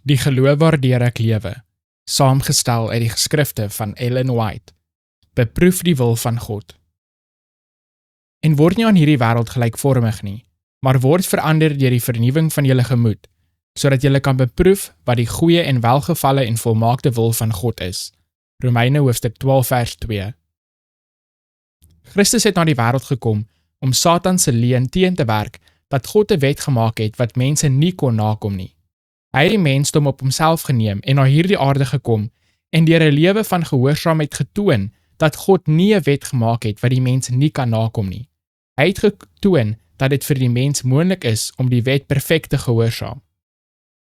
Die geloof waardeur ek lewe, saamgestel uit die geskrifte van Ellen White. Beproef die wil van God. En word nie aan hierdie wêreld gelykvormig nie, maar word verander deur die vernuwing van julle gemoed, sodat julle kan beproef wat die goeie en welgevalle en volmaakte wil van God is. Romeine hoofstuk 12 vers 2. Christus het na die wêreld gekom om Satan se leuen teen te werk dat God 'n wet gemaak het wat mense nie kon nakom nie. Hy het die mensdom op homself geneem en na hierdie aarde gekom en deur 'n lewe van gehoorsaamheid getoon dat God nie 'n wet gemaak het wat die mens nie kan nakom nie. Hy het getoon dat dit vir die mens moontlik is om die wet perfek te gehoorsaam.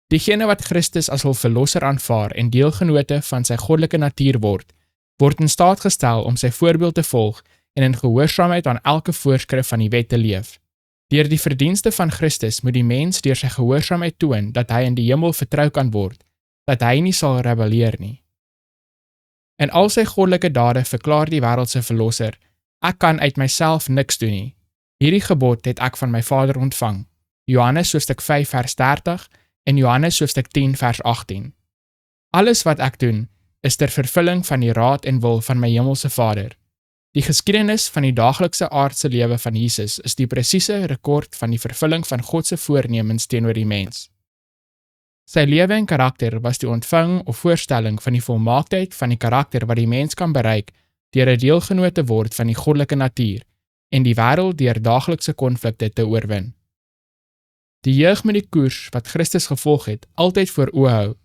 Diegene wat Christus as hul verlosser aanvaar en deelgenote van sy goddelike natuur word in staat gestel om sy voorbeeld te volg en in gehoorsaamheid aan elke voorskrif van die wet te leef. Deur die verdienste van Christus moet die mens deur sy gehoorsaamheid toon dat hy in die hemel vertrou kan word, dat hy nie sal rebelleer nie. In al sy goddelike dade verklaar die wêreld se verlosser, ek kan uit myself niks doen nie. Hierdie gebod het ek van my Vader ontvang. Johannes hoofstuk 5 vers 30 en Johannes hoofstuk 10 vers 18. Alles wat ek doen, is ter vervulling van die raad en wil van my hemelse Vader. Die geskiedenis van die daaglikse aardse lewe van Jesus is die presiese rekord van die vervulling van God se voornemens teenoor die mens. Sy lewe en karakter was die ontvang of voorstelling van die volmaaktheid van die karakter wat die mens kan bereik deur 'n deelgenoot te word van die goddelike natuur en die wêreld deur daaglikse konflikte te oorwin. Die jeug moet die koers wat Christus gevolg het, altyd voor oë hou.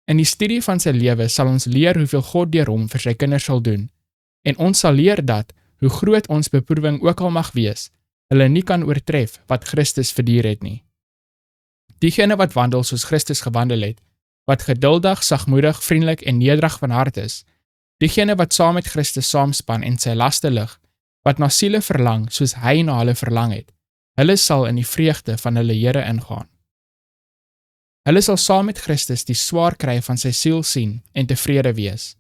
In die studie van sy lewe sal ons leer hoeveel God deur hom vir sy kinders sal doen. En ons sal leer dat, hoe groot ons beproewing ook al mag wees, hulle nie kan oortref wat Christus verduur het nie. Diegene wat wandel soos Christus gewandel het, wat geduldig, sagmoedig, vriendelik en nederig van hart is, diegene wat saam met Christus saamspan en sy laste lig, wat na siele verlang soos hy na hulle verlang het, hulle sal in die vreugde van hulle Here ingaan. Hulle sal saam met Christus die swaar kry van sy siel sien en tevrede wees.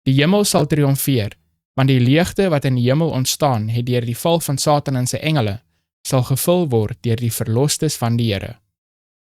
Die hemel sal triomfeer, want die leegte wat in die hemel ontstaan het deur die val van Satan en sy engele, sal gevul word deur die verlostes van die Here.